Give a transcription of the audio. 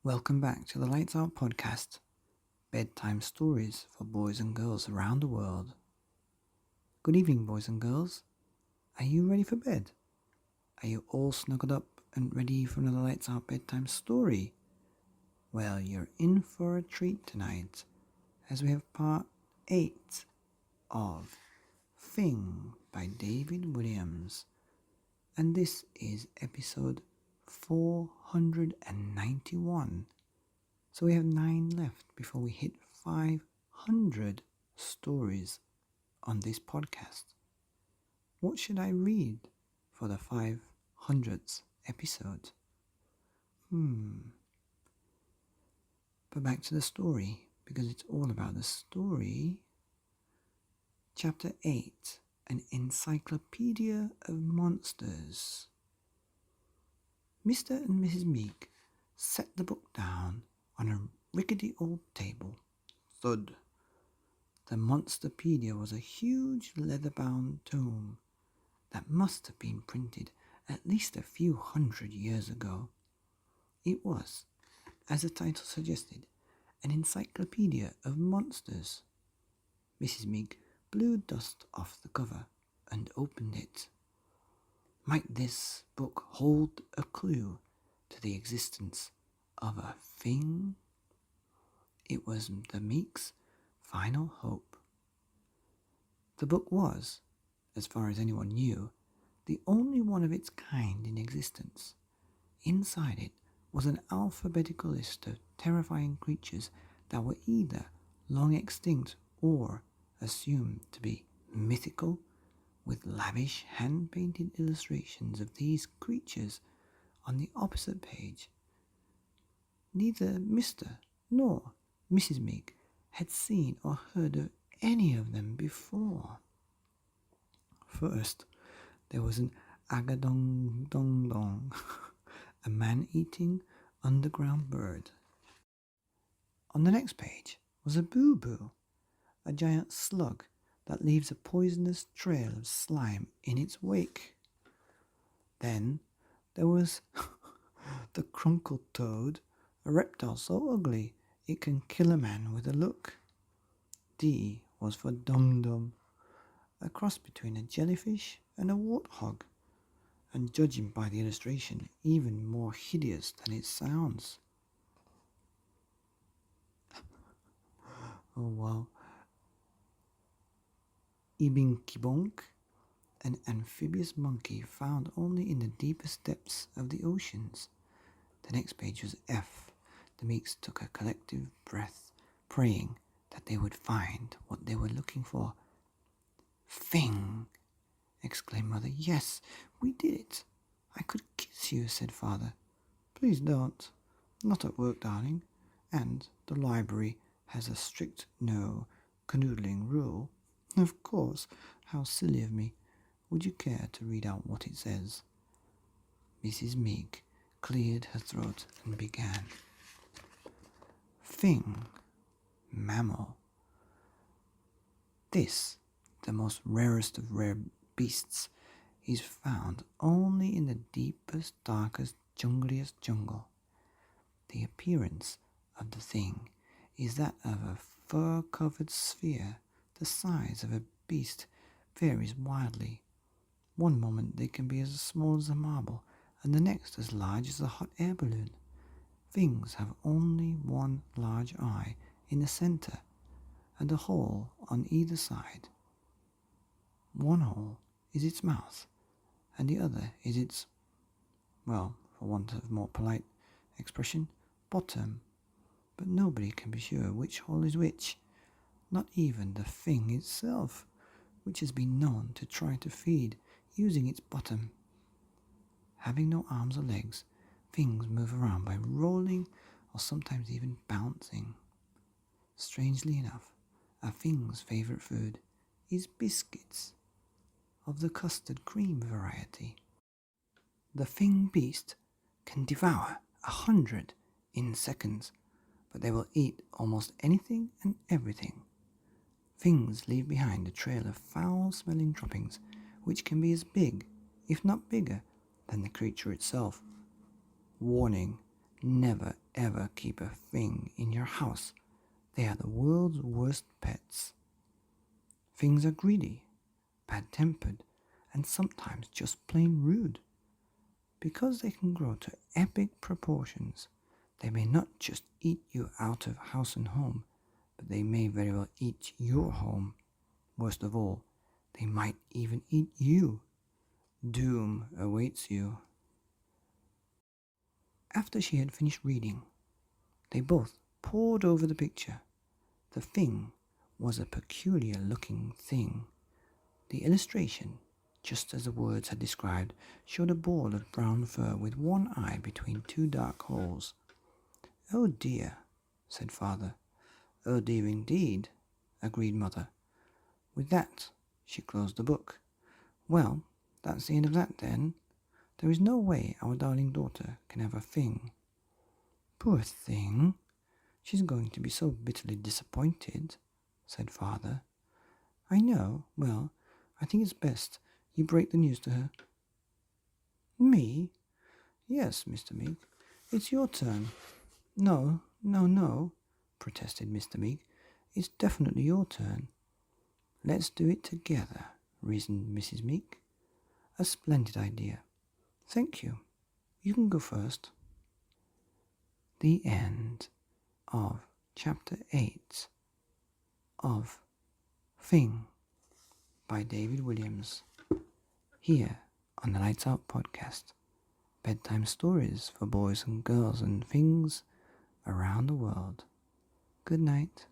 Welcome back to the Lights Out podcast, bedtime stories for boys and girls around the world. Good evening, boys and girls. Are you ready for bed? Are you all snuggled up and ready for another Lights Out bedtime story? Well, you're in for a treat tonight, as we have part 8 of Fing by David Williams, and this is episode 491. So we have 9 left before we hit 500 stories on this podcast. What should I read for the 500th episode? But back to the story, because it's all about the story. Chapter 8, An Encyclopedia of Monsters. Mr. and Mrs. Meek set the book down on a rickety old table. Thud. The Monsterpedia was a huge leather-bound tome that must have been printed at least a few hundred years ago. It was, as the title suggested, an encyclopedia of monsters. Mrs. Meek blew dust off the cover and opened it. Might this book hold a clue to the existence of a Fing? It was the Meek's final hope. The book was, as far as anyone knew, the only one of its kind in existence. Inside it was an alphabetical list of terrifying creatures that were either long extinct or assumed to be mythical, with lavish hand-painted illustrations of these creatures on the opposite page. Neither Mr. nor Mrs. Meek had seen or heard of any of them before. First, there was an agadong-dong-dong, a man-eating underground bird. On the next page was a boo-boo, a giant slug that leaves a poisonous trail of slime in its wake. Then there was the crunkled toad, a reptile so ugly it can kill a man with a look. D was for Dum-Dum, a cross between a jellyfish and a warthog, and judging by the illustration, even more hideous than it sounds. Oh wow. Ibinkibonk, an amphibious monkey found only in the deepest depths of the oceans. The next page was F. The Meeks took a collective breath, praying that they would find what they were looking for. Fing! Exclaimed Mother. Yes, we did it. I could kiss you, said Father. Please don't. Not at work, darling. And the library has a strict no canoodling rule. Of course. How silly of me. Would you care to read out what it says? Mrs. Meek cleared her throat and began. Fing, mammal. This, the most rarest of rare beasts, is found only in the deepest, darkest, jungliest jungle. The appearance of the thing is that of a fur-covered sphere. The size of a beast varies wildly. One moment they can be as small as a marble, and the next as large as a hot air balloon. Fings have only one large eye in the center, and a hole on either side. One hole is its mouth, and the other is its, well, for want of more polite expression, bottom. But nobody can be sure which hole is which, not even the Fing itself, which has been known to try to feed using its bottom. Having no arms or legs, Fings move around by rolling or sometimes even bouncing. Strangely enough, a Fing's favourite food is biscuits, of the custard cream variety. The Fing beast can devour 100 in seconds, but they will eat almost anything and everything. Fings leave behind a trail of foul-smelling droppings, which can be as big, if not bigger, than the creature itself. Warning, Never ever keep a Fing in your house. They are the world's worst pets. Fings are greedy, bad-tempered, and sometimes just plain rude. Because they can grow to epic proportions, they may not just eat you out of house and home, but they may very well eat your home. Worst of all, they might even eat you. Doom awaits you. After she had finished reading, they both pored over the picture. The Fing was a peculiar-looking thing. The illustration, just as the words had described, showed a ball of brown fur with one eye between two dark holes. "Oh dear," said Father. "Oh dear indeed," agreed Mother. With that, she closed the book. "Well, that's the end of that then. There is no way our darling daughter can have a Fing." "Poor thing, she's going to be so bitterly disappointed," said Father. "I know. Well, I think it's best you break the news to her." "Me?" "Yes, Mr. Meek. It's your turn." No, protested Mr. Meek. "It's definitely your turn." "Let's do it together," reasoned Mrs. Meek. "A splendid idea. Thank you. You can go first." The end of Chapter 8 of Fing by David Williams, here on the Lights Out podcast. Bedtime stories for boys and girls and things around the world. Good night.